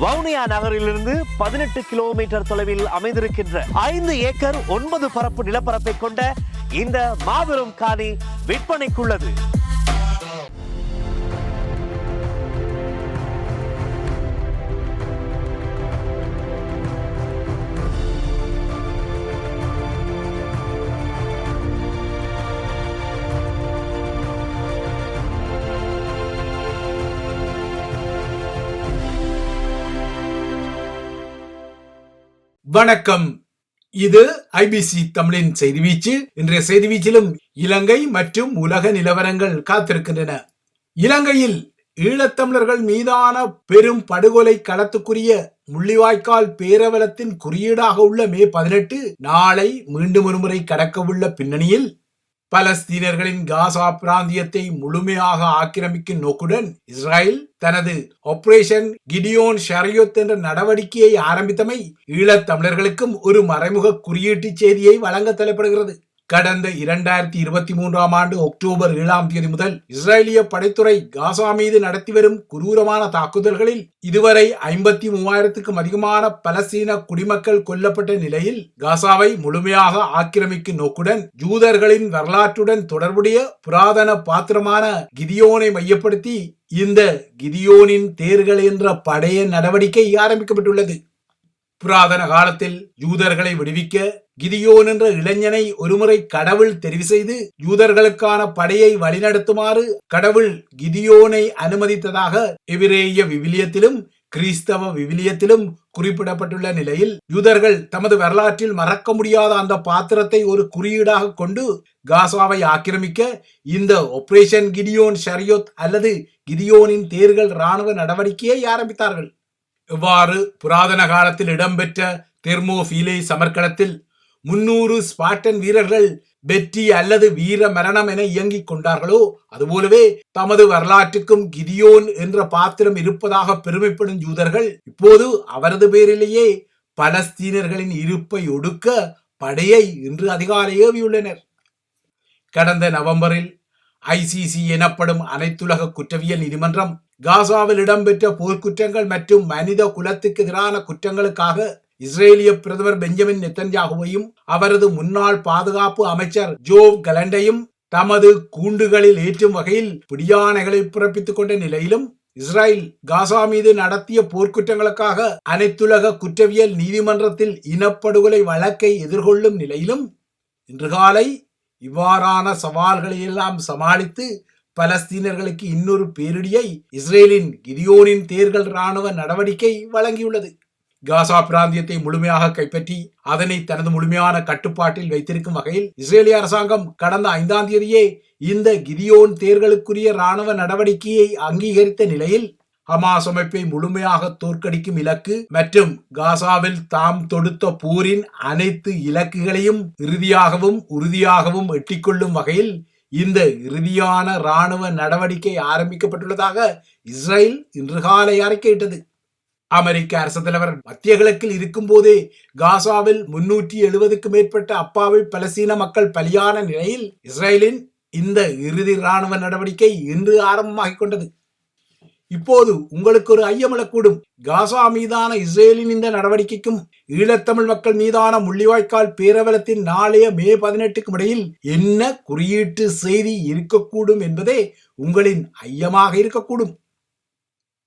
வவுனியா நகரிலிருந்து 18 கிலோமீட்டர் தொலைவில் அமைந்திருக்கின்ற 5 ஏக்கர் 9 பரப்பு நிலப்பரப்பை கொண்ட இந்த மாபெரும் காணி விற்பனைக்குள்ளது. வணக்கம். இது ஐபிசி தமிழின் செய்தி வீச்சு. இன்றைய செய்தி வீச்சிலும் இலங்கை மற்றும் உலக நிலவரங்கள் காத்திருக்கின்றன. இலங்கையில் ஈழத்தமிழர்கள் மீதான பெரும் படுகொலை களத்துக்குரிய முள்ளிவாய்க்கால் பேரவலத்தின் குறியீடாக உள்ள மே 18 நாளை மீண்டும் ஒருமுறை கடக்கவுள்ள பின்னணியில் பலஸ்தீனர்களின் காசா பிராந்தியத்தை முழுமையாக ஆக்கிரமிக்கும் நோக்குடன் இஸ்ரேல் தனது ஆபரேஷன் கிடியோன் ஷரியத் என்ற நடவடிக்கையை ஆரம்பித்தமை ஈழத் தமிழர்களுக்கும் ஒரு மறைமுக குறியீட்டு செய்தியை வழங்க தலைப்படுகிறது. கடந்த 2023 ஆண்டு அக்டோபர் 7 முதல் இஸ்ரேலிய படைத்துறை காசா மீது நடத்தி வரும் குரூரமான தாக்குதல்களில் இதுவரை 53,000க்கும் அதிகமான பலஸ்தீன குடிமக்கள் கொல்லப்பட்ட நிலையில் காசாவை முழுமையாக ஆக்கிரமிக்கும் நோக்குடன் யூதர்களின் வரலாற்றுடன் தொடர்புடைய புராதன பாத்திரமான கிதியோனை மையப்படுத்தி இந்த கிதியோனின் தேர்கள் என்ற படைய நடவடிக்கை ஆரம்பிக்கப்பட்டுள்ளது. புராதன காலத்தில் யூதர்களை விடுவிக்க கிதியோன் என்ற இளைஞனை ஒருமுறை கடவுள் தெரிவு செய்து யூதர்களுக்கான படையை வழிநடத்துமாறு கடவுள் கிதியோனை அனுமதித்ததாக எபிரேய விவிலியத்திலும் கிறிஸ்தவ விவிலியத்திலும் குறிப்பிடப்பட்டுள்ள நிலையில் யூதர்கள் தமது வரலாற்றில் மறக்க முடியாத அந்த பாத்திரத்தை ஒரு குறியீடாக கொண்டு காசாவை ஆக்கிரமிக்க இந்த ஆபரேஷன் கிடியோன் ஷரியத் அல்லது கிதியோனின் தேர்கள் இராணுவ நடவடிக்கையை ஆரம்பித்தார்கள். இவ்வாறு புராதன காலத்தில் இடம்பெற்ற தெர்மோபீலே சமர்க்களத்தில் 300 ஸ்பார்டன் வீரர்கள் வெற்றி அல்லது வீர மரணம் என இயங்கிக் கொண்டார்களோ அதுபோலவே தமது வரலாற்றுக்கும் கிதியோன் என்ற பாத்திரம் இருப்பதாக பெருமைப்படும் யூதர்கள் இப்போது அவரது பேரிலேயே பலஸ்தீனர்களின் இருப்பை ஒடுக்க படையை இன்று அதிகாலை ஏவியுள்ளனர். கடந்த நவம்பரில் ICC எனப்படும் அனைத்துலக குற்றவியல் நீதிமன்றம் காசாவில் இடம்பெற்ற போர்க்குற்றங்கள் மற்றும் மனித குலத்துக்கு எதிரான குற்றங்களுக்காக இஸ்ரேலிய பிரதமர் பெஞ்சமின் நெத்தன்யாகுவையும் அவரது முன்னாள் பாதுகாப்பு அமைச்சர் ஜோவ் கலண்டையும் தமது கூண்டுகளில் ஏற்றும் வகையில் பிடியாணைகளை பிறப்பித்துக் கொண்ட நிலையிலும் இஸ்ரேல் காசா மீது நடத்திய போர்க்குற்றங்களுக்காக அனைத்துலக குற்றவியல் நீதிமன்றத்தில் இனப்படுகொலை வழக்கை எதிர்கொள்ளும் நிலையிலும் இன்று காலை இவ்வாறான சவால்களை எல்லாம் சமாளித்து பலஸ்தீனர்களுக்கு இன்னொரு பேரிடியை இஸ்ரேலின் கிதியோனின் தேர்கள் இராணுவ நடவடிக்கை வழங்கியுள்ளது. காசா பிராந்தியத்தை முழுமையாக கைப்பற்றி அதனை தனது முழுமையான கட்டுப்பாட்டில் வைத்திருக்கும் வகையில் இஸ்ரேலிய அரசாங்கம் கடந்த 5ஆம் தேதியே இந்த கிதியோன் தேர்களுக்குரிய இராணுவ நடவடிக்கையை அங்கீகரித்த நிலையில் ஹமாஸ் அமைப்பை முழுமையாக தோற்கடிக்கும் இலக்கு மற்றும் காசாவில் தாம் தொடுத்த போரின் அனைத்து இலக்குகளையும் இறுதியாகவும் உறுதியாகவும் எட்டிக்கொள்ளும் வகையில் இந்த இறுதியான இராணுவ நடவடிக்கை ஆரம்பிக்கப்பட்டுள்ளதாக இஸ்ரேல் இன்று காலை அறிக்கையிட்டது. அமெரிக்க அரசு தலைவர் மத்திய கிழக்கில் இருக்கும் போதே காசாவில் 370க்கும் மேற்பட்ட அப்பாவி பலஸ்தீன மக்கள் பலியான நிலையில் இஸ்ரேலின் இந்த இறுதி இராணுவ நடவடிக்கை இன்று ஆரம்பமாகிக் கொண்டது. இப்போது உங்களுக்கு ஒரு ஐயம் எழக்கூடும். காசா மீதான இஸ்ரேலின் இந்த நடவடிக்கைக்கும் ஈழத்தமிழ் மக்கள் மீதான முள்ளிவாய்க்கால் பேரவலத்தின் நாளைய மே 18க்கும் இடையில் என்ன குறியீட்டு செய்தி இருக்கக்கூடும் என்பதே உங்களின் ஐயமாக இருக்கக்கூடும்.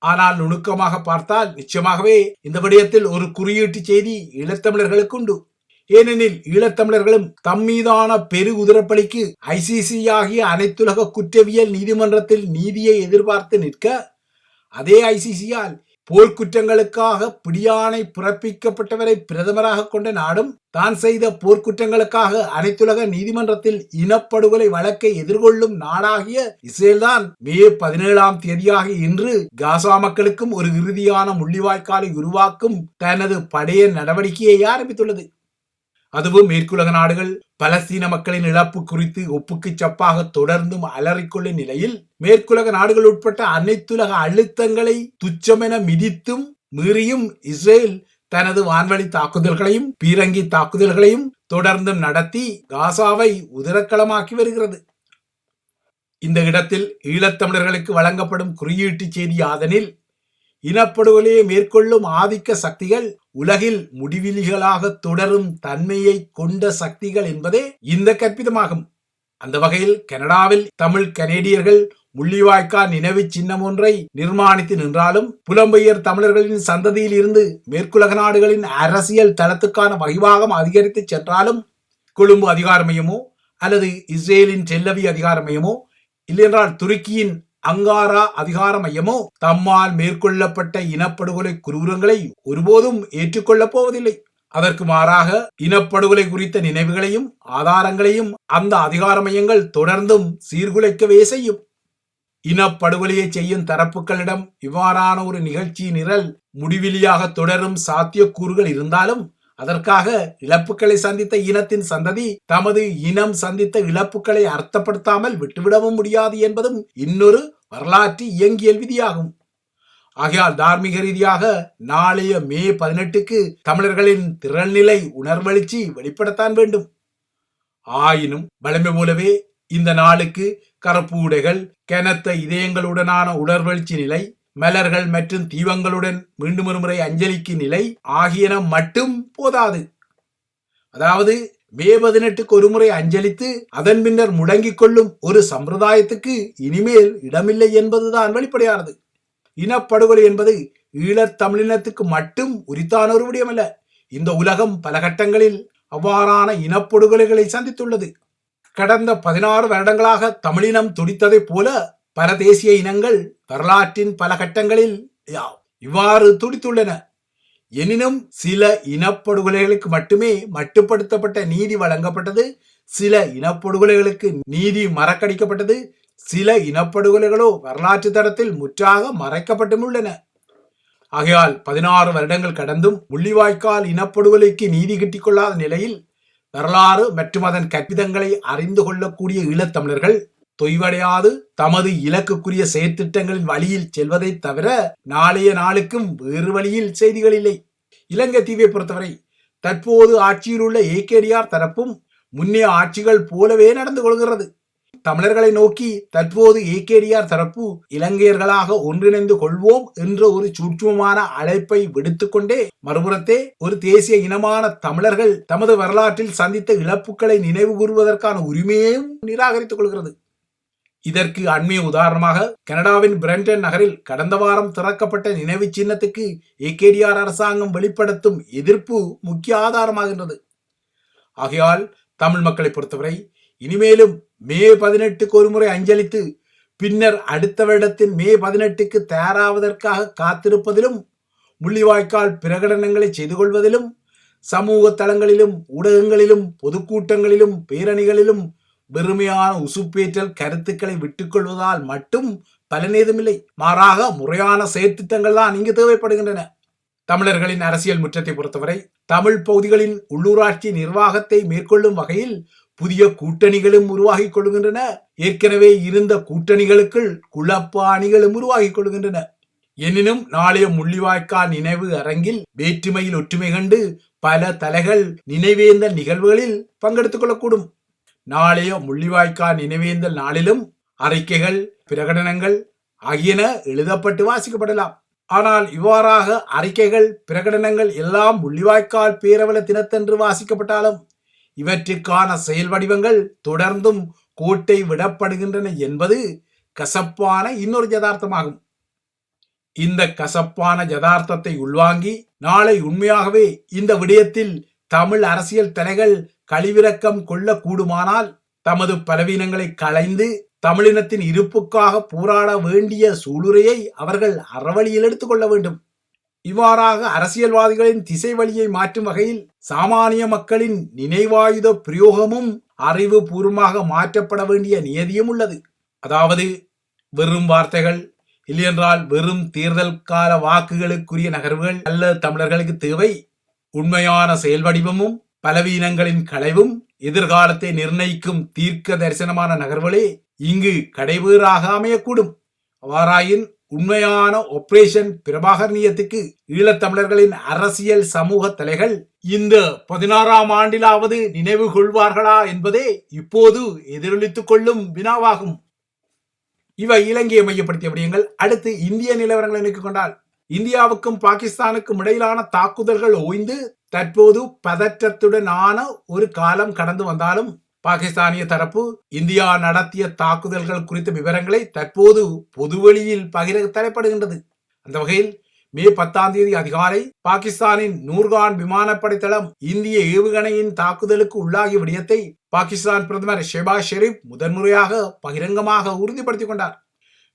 ஆனால் நுணுக்கமாக பார்த்தால் நிச்சயமாகவே இந்த விடயத்தில் ஒரு குறியீட்டு செய்தி ஈழத்தமிழர்களுக்கு உண்டு. ஏனெனில் ஈழத்தமிழர்களும் தம் மீதான பெரு உதிரப்பலிக்கு ICC ஆகிய அனைத்துலக குற்றவியல் நீதிமன்றத்தில் நீதியை எதிர்பார்த்து நிற்க அதே ICCயால் போர்க்குற்றங்களுக்காக பிடியாணை பிறப்பிக்கப்பட்டவரை பிரதமராக கொண்ட நாடும் தான் செய்த போர்க்குற்றங்களுக்காக அனைத்துலக நீதிமன்றத்தில் இனப்படுகொலை வழக்கை எதிர்கொள்ளும் நாடாகிய இஸ்ரேல் தான் மே 17ஆம் தேதியாக இன்று காசா மக்களுக்கும் ஒரு இறுதியான முள்ளிவாய்க்காலை உருவாக்கும் தனது படைய நடவடிக்கையை ஆரம்பித்துள்ளது. அதுவும் மேற்குலக நாடுகள் பலஸ்தீன மக்களின் இழப்பு குறித்து ஒப்புக்கு சப்பாக தொடர்ந்தும் அலறிக்கொள்ளும் நிலையில் மேற்குலக நாடுகள் உட்பட்ட அனைத்துலக அழுத்தங்களை துச்சமென மிதித்தும் மீறியும் இஸ்ரேல் தனது வான்வழி தாக்குதல்களையும் பீரங்கி தாக்குதல்களையும் தொடர்ந்தும் நடத்தி காசாவை உதிரக்களமாக்கி வருகிறது. இந்த இடத்தில் ஈழத்தமிழர்களுக்கு வழங்கப்படும் குறியீட்டு செய்தி யாதெனில் இனப்படுகொலையை மேற்கொள்ளும் ஆதிக்க சக்திகள் உலகில் முடிவிலிகளாக தொடரும் தன்மையை கொண்ட சக்திகள் என்பதே இந்த கற்பிதமாகும். அந்த வகையில் கனடாவில் தமிழ் கனேடியர்கள் முள்ளிவாய்க்கால் நினைவு சின்னம் ஒன்றை நிர்மாணித்து நின்றாலும் புலம்பெயர் தமிழர்களின் சந்ததியில் இருந்து மேற்குலக நாடுகளின் அரசியல் தளத்துக்கான வகிவாகம் அதிகரித்து சென்றாலும் கொழும்பு அதிகார மையமோ அல்லது இஸ்ரேலின் டெல்லவி அதிகார மையமோ இல்லையென்றால் துருக்கியின் அங்காரா அதிகார மையமோ தம்மால் மேற்கொள்ளப்பட்ட இனப்படுகொலை குரூரங்களை ஒருபோதும் ஏற்றுக்கொள்ளப் போவதில்லை. அதற்கு மாறாக இனப்படுகொலை குறித்த நினைவுகளையும் ஆதாரங்களையும் அந்த அதிகார மையங்கள் தொடர்ந்தும் சீர்குலைக்கவே செய்யும். இனப்படுகொலையை செய்யும் தரப்புகளிடம் இவ்வாறான ஒரு நிகழ்ச்சி நிரல் முடிவிலியாக தொடரும் சாத்தியக்கூறுகள் இருந்தாலும் அதற்காக இழப்புகளை சந்தித்த இனத்தின் சந்ததி தமது இனம் சந்தித்த இழப்புகளை அர்த்தப்படுத்தாமல் விட்டுவிடவும் முடியாது என்பதும் இன்னொரு வரலாற்று இயங்கியல் விதியாகும். ஆகையால் தார்மீக ரீதியாக நாளைய மே 18க்கு தமிழர்களின் திரள்நிலை உணர்வெழுச்சி வெளிப்படத்தான் வேண்டும். ஆயினும் வழமை போலவே இந்த நாளுக்கு கருப்பு உடைகள், கனத்த இதயங்களுடனான உணர்வெழுச்சி நிலை, மலர்கள் மற்றும் தீபங்களுடன் மீண்டும் ஒரு முறை அஞ்சலிக்கு நிலை ஆகியன மட்டும் போதாது. அதாவது மே 18க்கு ஒரு முறை அஞ்சலித்து அதன் பின்னர் முடங்கிக் கொள்ளும் ஒரு சம்பிரதாயத்துக்கு இனிமேல் இடமில்லை என்பதுதான் வெளிப்படையானது. இனப்படுகொலை என்பது ஈழத் தமிழினத்துக்கு மட்டும் உரித்தான ஒரு விடயமல்ல. இந்த உலகம் பல கட்டங்களில் அவ்வாறான இனப்படுகொலைகளை சந்தித்துள்ளது. கடந்த 16 வருடங்களாக தமிழினம் துடித்ததை போல பல தேசிய இனங்கள் வரலாற்றின் பல கட்டங்களில் இவ்வாறு துடித்துள்ளன. எனினும் சில இனப்படுகொலைகளுக்கு மட்டுமே மட்டுப்படுத்தப்பட்ட நீதி வழங்கப்பட்டது, சில இனப்படுகொலைகளுக்கு நீதி மறக்கடிக்கப்பட்டது, சில இனப்படுகொலைகளோ வரலாற்று தரத்தில் முற்றாக மறைக்கப்பட்டும் உள்ளன. ஆகையால் 16 வருடங்கள் கடந்தும் முள்ளிவாய்க்கால் இனப்படுகொலைக்கு நீதி கிட்டிக் கொள்ளாத நிலையில் வரலாறு மற்றும் அதன் கற்பிதங்களை அறிந்து கொள்ளக்கூடிய ஈழத்தமிழர்கள் தொய்வடையாது தமது இலக்குக்குரிய செயற்திட்டங்களின் வழியில் செல்வதை தவிர நாளைய நாளுக்கும் வேறு வழியில் செய்திகள் இல்லை. இலங்கை தீவை பொறுத்தவரை தற்போது ஆட்சியில் உள்ள ஏகேடிஆர் தரப்பும் முன்னைய ஆட்சிகள் போலவே நடந்து கொள்கிறது. தமிழர்களை நோக்கி தற்போது ஏகேடிஆர் தரப்பு இலங்கையர்களாக ஒன்றிணைந்து கொள்வோம் என்ற ஒரு சூட்சுமமான அழைப்பை விடுத்துக்கொண்டே மறுபுறத்தே ஒரு தேசிய இனமான தமிழர்கள் தமது வரலாற்றில் சந்தித்த இழப்புகளை நினைவு கூறுவதற்கான உரிமையையும் நிராகரித்துக் கொள்கிறது. இதற்கு அண்மைய உதாரணமாக கனடாவின் பிரண்டன் நகரில் கடந்த வாரம் திறக்கப்பட்ட நினைவு சின்னத்துக்கு ஏகேடிஆர் அரசாங்கம் வெளிப்படுத்தும் எதிர்ப்பு முக்கிய ஆதாரமாகின்றது. ஆகையால் தமிழ் மக்களை பொறுத்தவரை இனிமேலும் மே 18க்கு ஒரு முறை அஞ்சலித்து பின்னர் அடுத்த வருடத்தின் மே 18க்கு தயாராவதற்காக காத்திருப்பதிலும் முள்ளிவாய்க்கால் பிரகடனங்களை செய்து கொள்வதிலும் சமூக தளங்களிலும் ஊடகங்களிலும் பொதுக்கூட்டங்களிலும் பேரணிகளிலும் வெறுமையான உசுப்பேற்றல் கருத்துக்களை விட்டுக்கொள்வதால் மட்டும் பலனேதுமில்லை. மாறாக முறையான செயற்திட்டங்கள் தான் இங்கு தேவைப்படுகின்றன. தமிழர்களின் அரசியல் முற்றத்தை பொறுத்தவரை தமிழ் பகுதிகளின் உள்ளூராட்சி நிர்வாகத்தை மேற்கொள்ளும் வகையில் புதிய கூட்டணிகளும் உருவாகிக் கொள்கின்றன. ஏற்கனவே இருந்த கூட்டணிகளுக்குள் குழப்ப அணிகளும் உருவாகிக் கொள்கின்றன. எனினும் நாளைய முள்ளிவாய்க்கால் நினைவு அரங்கில் வேற்றுமையில் ஒற்றுமை கண்டு பல தலைகள் நினைவேந்தல் நிகழ்வுகளில் பங்கெடுத்துக் கொள்ளக்கூடும். நாளைய முள்ளிவாய்க்கால் நினைவேந்தல் நாளிலும் அறிக்கைகள், பிரகடனங்கள் ஆகியன எழுதப்பட்டு வாசிக்கப்படலாம். ஆனால் இவ்வாறாக அறிக்கைகள், பிரகடனங்கள் எல்லாம் முள்ளிவாய்க்கால் பேரவல தினத்தன்று வாசிக்கப்பட்டாலும் இவற்றிற்கான செயல் வடிவங்கள் தொடர்ந்தும் கோட்டை விடப்படுகின்றன என்பது கசப்பான இன்னொரு யதார்த்தமாகும். இந்த கசப்பான யதார்த்தத்தை உள்வாங்கி நாளை உண்மையாகவே இந்த விடயத்தில் தமிழ் அரசியல் தலைகள் கழிவிறக்கம் கொள்ளக்கூடுமானால் தமது பலவீனங்களை களைந்து தமிழினத்தின் இருப்புக்காக போராட வேண்டிய சூளுரையை அவர்கள் அறவழியில் எடுத்துக்கொள்ள வேண்டும். இவ்வாறாக அரசியல்வாதிகளின் திசை வழியை மாற்றும் வகையில் சாமானிய மக்களின் நினைவாயுத பிரயோகமும் அறிவு பூர்வமாக மாற்றப்பட வேண்டிய நியதியும் உள்ளது. அதாவது வெறும் வார்த்தைகள் இல்லையென்றால் வெறும் தேர்தல் கால வாக்குகளுக்குரிய நகர்வுகள் அல்ல தமிழர்களுக்கு தேவை. உண்மையான செயல் வடிவமும் பலவீனங்களின் களைவும் எதிர்காலத்தை நிர்ணயிக்கும் தீர்க்க தரிசனமான நகர்வுகளே இங்கு கடைவேறாக அமையக்கூடும். அவ்வாறாயின் உண்மையான ஆபரேஷன் பிரபாகரணியத்துக்கு ஈழத்தமிழர்களின் அரசியல் சமூக தலைகள் இந்த 16ஆம் ஆண்டிலாவது நினைவு கொள்வார்களா என்பதே இப்போது எதிரொலித்துக் கொள்ளும் வினாவாகும். இவை இலங்கையை மையப்படுத்திய விடயங்கள். அடுத்து இந்திய நிலவரங்களை நோக்கிக் கொண்டால் இந்தியாவுக்கும் பாகிஸ்தானுக்கும் இடையிலான தாக்குதல்கள் ஓய்ந்து தற்போது பதற்றத்துடனான ஒரு காலம் கடந்து வந்தாலும் பாகிஸ்தானிய தரப்பு இந்தியா நடத்திய தாக்குதல்கள் குறித்த விவரங்களை தற்போது பொதுவெளியில் பகிர தலைப்படுகின்றது. அந்த வகையில் மே 10 அதிகாலை பாகிஸ்தானின் நூர்கான் விமானப்படை தளம் இந்திய ஏவுகணையின் தாக்குதலுக்கு உள்ளாகிய விடயத்தை பாகிஸ்தான் பிரதமர் ஷெபாஸ் ஷெரீப் முதன்முறையாக பகிரங்கமாக உறுதிப்படுத்திக் கொண்டார்.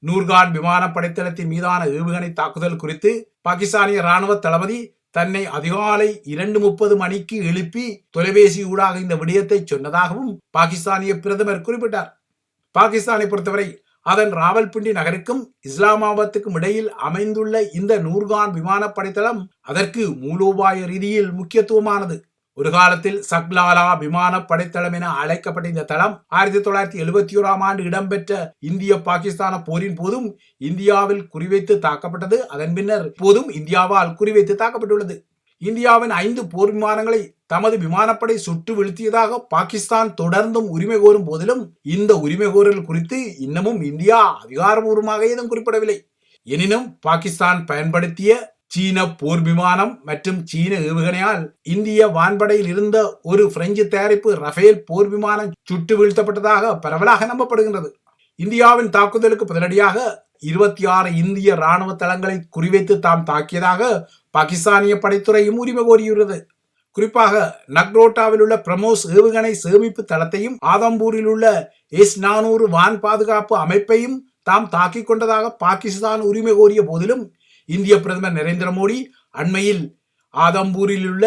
நூர்கான் விமானப்படை தளத்தின் மீதான ஏவுகணை தாக்குதல் குறித்து பாகிஸ்தானிய ராணுவ தளபதி தன்னை அதிகாலை 2:30 மணிக்கு எழுப்பி தொலைபேசி ஊடாக இந்த விடயத்தை சொன்னதாகவும் பாகிஸ்தானிய பிரதமர் குறிப்பிட்டார். பாகிஸ்தானை பொறுத்தவரை அதன் ராவல்பிண்டி நகருக்கும் இஸ்லாமாபாத்துக்கும் இடையில் அமைந்துள்ள இந்த நூர்கான் விமானப்படை தளம் அதற்கு மூலோபாய ரீதியில் முக்கியத்துவமானது. ஒரு காலத்தில் சக்லாலா விமான படைத்தளம் என அழைக்கப்பட்ட இந்த தளம் 1971 ஆண்டு இடம்பெற்ற இந்திய பாகிஸ்தான போரின் போதும் இந்தியாவில் குறிவைத்து தாக்கப்பட்டது. அதன் பின்னர் போதும் இந்தியாவால் குறிவைத்து தாக்கப்பட்டுள்ளது. இந்தியாவின் 5 போர் விமானங்களை தமது விமானப்படை சுட்டு வீழ்த்தியதாக பாகிஸ்தான் தொடர்ந்தும் உரிமை கோரும் போதிலும் இந்த உரிமை கோரல் குறித்து இன்னமும் இந்தியா அதிகாரபூர்வமாக ஏதும் குறிப்பிடவில்லை. எனினும் பாகிஸ்தான் பயன்படுத்திய சீன போர் விமானம் மற்றும் சீன ஏவுகணையால் இந்திய வான்படையில் இருந்த ஒரு பிரெஞ்சு தயாரிப்பு ரஃபேல் போர் விமானம் சுட்டு வீழ்த்தப்பட்டதாக பரவலாக நம்பப்படுகின்றது. இந்தியாவின் தாக்குதலுக்கு பதிலடியாக 26 இந்திய ராணுவ தளங்களை குறிவைத்து தாம் தாக்கியதாக பாகிஸ்தானிய படைத்துறையும் உரிமை கோரியுள்ளது. குறிப்பாக நக்ரோட்டாவில் உள்ள பிரமோஸ் ஏவுகணை சேமிப்பு தளத்தையும் ஆதம்பூரில் உள்ள S-400 வான் பாதுகாப்பு அமைப்பையும் தாம் தாக்கிக் கொண்டதாக பாகிஸ்தான் உரிமை கோரிய போதிலும் இந்திய பிரதமர் நரேந்திர மோடி அண்மையில் ஆதம்பூரில் உள்ள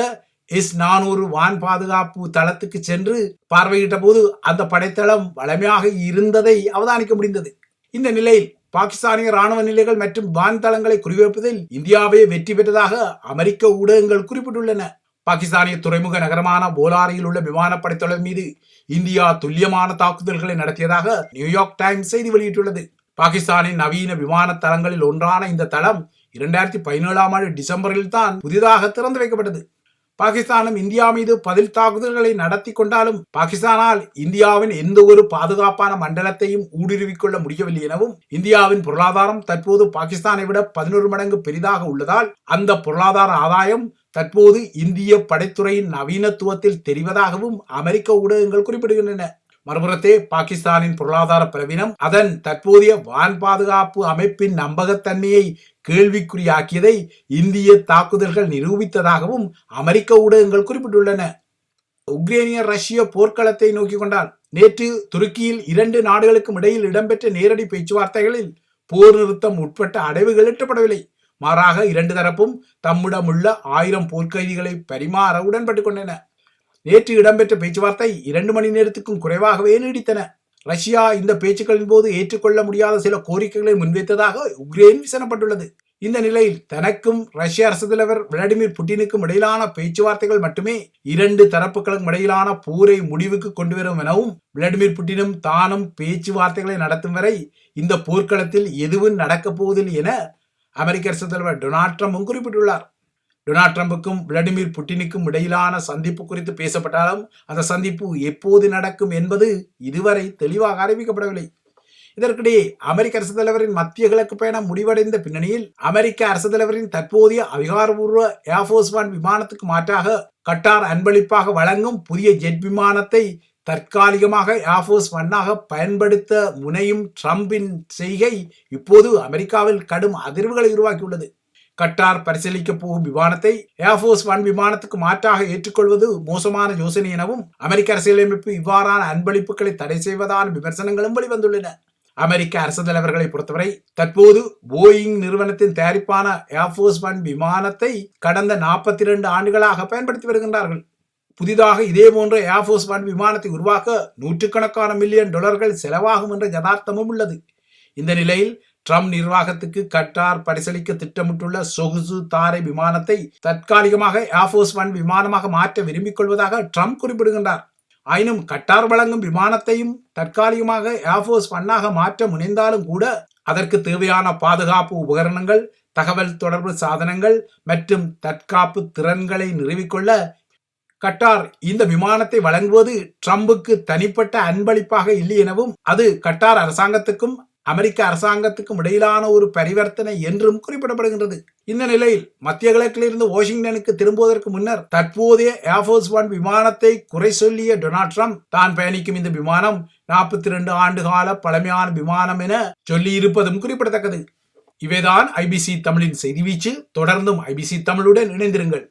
S-400 வான் பாதுகாப்பு தளத்துக்கு சென்று பார்வையிட்ட போது அந்த படைத்தளம் வலிமையாக இருந்ததை அவதானிக்க முடிந்தது. இந்த நிலையில் பாகிஸ்தானிய ராணுவ நிலைகள் மற்றும் வான் தளங்களை குறிவைப்பதில் இந்தியாவே வெற்றி பெற்றதாக அமெரிக்க ஊடகங்கள் குறிப்பிட்டுள்ளன. பாகிஸ்தானிய துறைமுக நகரமான போலாரியில் உள்ள விமானப்படை தளம் மீது இந்தியா துல்லியமான தாக்குதல்களை நடத்தியதாக நியூயார்க் டைம்ஸ் செய்தி வெளியிட்டுள்ளது. பாகிஸ்தானின் நவீன விமான தளங்களில் ஒன்றான இந்த தளம் 2017 ஆண்டு டிசம்பரில் தான் புதிதாக திறந்து வைக்கப்பட்டது. பாகிஸ்தானும் இந்தியா மீது பதில் தாக்குதல்களை நடத்தி கொண்டாலும் பாகிஸ்தானால் இந்தியாவின் எந்த ஒரு பாதுகாப்பான மண்டலத்தையும் ஊடுருவிக்கொள்ள முடியவில்லை எனவும் இந்தியாவின் பொருளாதாரம் தற்போது பாகிஸ்தானை விட 11 மடங்கு பெரிதாக உள்ளதால் அந்த பொருளாதார ஆதாயம் தற்போது இந்திய படைத்துறையின் நவீனத்துவத்தில் தெரிவதாகவும் அமெரிக்க ஊடகங்கள் குறிப்பிடுகின்றன. மறுபுறத்தே பாகிஸ்தானின் பொருளாதார பலவீனம் அதன் தற்போதைய வான் பாதுகாப்பு அமைப்பின் நம்பகத்தன்மையை கேள்விக்குறியாக்கியதை இந்திய தாக்குதல்கள் நிரூபித்ததாகவும் அமெரிக்க ஊடகங்கள் குறிப்பிட்டுள்ளன. உக்ரைனிய ரஷ்ய போர்க்களத்தை நோக்கி கொண்டால் நேற்று துருக்கியில் 2 நாடுகளுக்கும் இடையில் இடம்பெற்ற நேரடி பேச்சுவார்த்தைகளில் போர் நிறுத்தம் உட்பட்ட அடைவுகள் எட்டப்படவில்லை. மாறாக 2 தரப்பும் தம்மிடமுள்ள 1000 போர்க்கைதிகளை பரிமாற உடன்பட்டுக் கொண்டன. நேற்று இடம்பெற்ற பேச்சுவார்த்தை 2 மணி நேரத்துக்கும் குறைவாகவே நீடித்தன. ரஷ்யா இந்த பேச்சுக்களின் போது ஏற்றுக்கொள்ள முடியாத சில கோரிக்கைகளை முன்வைத்ததாக உக்ரைன் விசனப்பட்டுள்ளது. இந்த நிலையில் தனக்கும் ரஷ்ய அரசு தலைவர் விளாடிமிர் புட்டினுக்கும் இடையிலான பேச்சுவார்த்தைகள் மட்டுமே 2 தரப்புகளுக்கும் இடையிலான போரை முடிவுக்கு கொண்டு வரும் எனவும் விளாடிமிர் புட்டினும் தானும் பேச்சுவார்த்தைகளை நடத்தும் வரை இந்த போர்க்களத்தில் எதுவும் நடக்கப் போவதில்லை என அமெரிக்க அரசு தலைவர் டொனால்ட் ட்ரம்பும் குறிப்பிட்டுள்ளார். டொனால்ட் ட்ரம்புக்கும் விளாடிமிர் புட்டினுக்கும் இடையிலான சந்திப்பு குறித்து பேசப்பட்டாலும் அந்த சந்திப்பு எப்போது நடக்கும் என்பது இதுவரை தெளிவாக அறிவிக்கப்படவில்லை. இதற்கிடையே அமெரிக்க அரசு தலைவரின் மத்திய கிழக்கு பயணம் முடிவடைந்த பின்னணியில் அமெரிக்க அரசு தலைவரின் தற்போதைய அதிகாரபூர்வ ஏர்போர்ஸ் 1 விமானத்துக்கு மாற்றாக கட்டார் அன்பளிப்பாக வழங்கும் புதிய ஜெட் விமானத்தை தற்காலிகமாக ஏர்போர்ஸ் 1 பயன்படுத்த முனையும் ட்ரம்பின் செய்கை இப்போது அமெரிக்காவில் கடும் அதிர்வுகளை உருவாக்கியுள்ளது. கட்டார் பரிசீலிக்க போகும் விமானத்தை ஏர்போர்ஸ் 1 விமானத்துக்கு மாற்றாக ஏற்றுக்கொள்வது மோசமான யோசனை எனவும் அமெரிக்க அரசியலமைப்பு இவ்வாறான அன்பளிப்புகளை தடை செய்வதான விமர்சனங்களும் வெளிவந்துள்ளன. அமெரிக்க அரசு தலைவர்களை பொறுத்தவரை தற்போது போயிங் நிறுவனத்தின் தயாரிப்பான ஏர்போர்ஸ் 1 விமானத்தை கடந்த 42 ஆண்டுகளாக பயன்படுத்தி வருகின்றார்கள். புதிதாக இதே போன்ற ஏர்போர்ஸ் 1 விமானத்தை உருவாக்க நூற்றுக்கணக்கான மில்லியன் டாலர்கள் செலவாகும் என்ற யதார்த்தமும் உள்ளது. இந்த நிலையில் ட்ரம்ப் நிர்வாகத்துக்கு கட்டார் பரிசீலிக்க திட்டமிட்டுள்ள சொகுசு தாரை விமானத்தை தற்காலிகமாக ஏர்போர்ஸ் 1 விமானமாக மாற்ற விரும்பிக் கொள்வதாக ட்ரம்ப் குறிப்பிடுகின்றார். ஆயினும் கட்டார் வழங்கும் விமானத்தையும் தற்காலிகமாக ஏர்போர்ஸ் 1 மாற்ற முனைந்தாலும் கூட அதற்கு தேவையான பாதுகாப்பு உபகரணங்கள், தகவல் தொடர்பு சாதனங்கள் மற்றும் தற்காப்பு திறன்களை நிறுவிக்கொள்ள கட்டார் இந்த விமானத்தை வழங்குவது ட்ரம்புக்கு தனிப்பட்ட அன்பளிப்பாக இல்லை எனவும் அது கட்டார் அரசாங்கத்துக்கும் அமெரிக்க அரசாங்கத்துக்கும் இடையிலான ஒரு பரிவர்த்தனை என்றும் குறிப்பிடப்படுகின்றது. இந்த நிலையில் மத்திய கிழக்கிலிருந்து வாஷிங்டனுக்கு திரும்புவதற்கு முன்னர் தற்போதைய ஏர்போர்ஸ் ஒன் விமானத்தை குறை சொல்லிய டொனால்ட் ட்ரம்ப் தான் பயணிக்கும் இந்த விமானம் 42 ஆண்டு கால பழமையான விமானம் என சொல்லி இருப்பதும் குறிப்பிடத்தக்கது. இவைதான் ஐபிசி தமிழின் செய்தி வீச்சு. தொடர்ந்தும் ஐபிசி தமிழுடன் இணைந்திருங்கள்.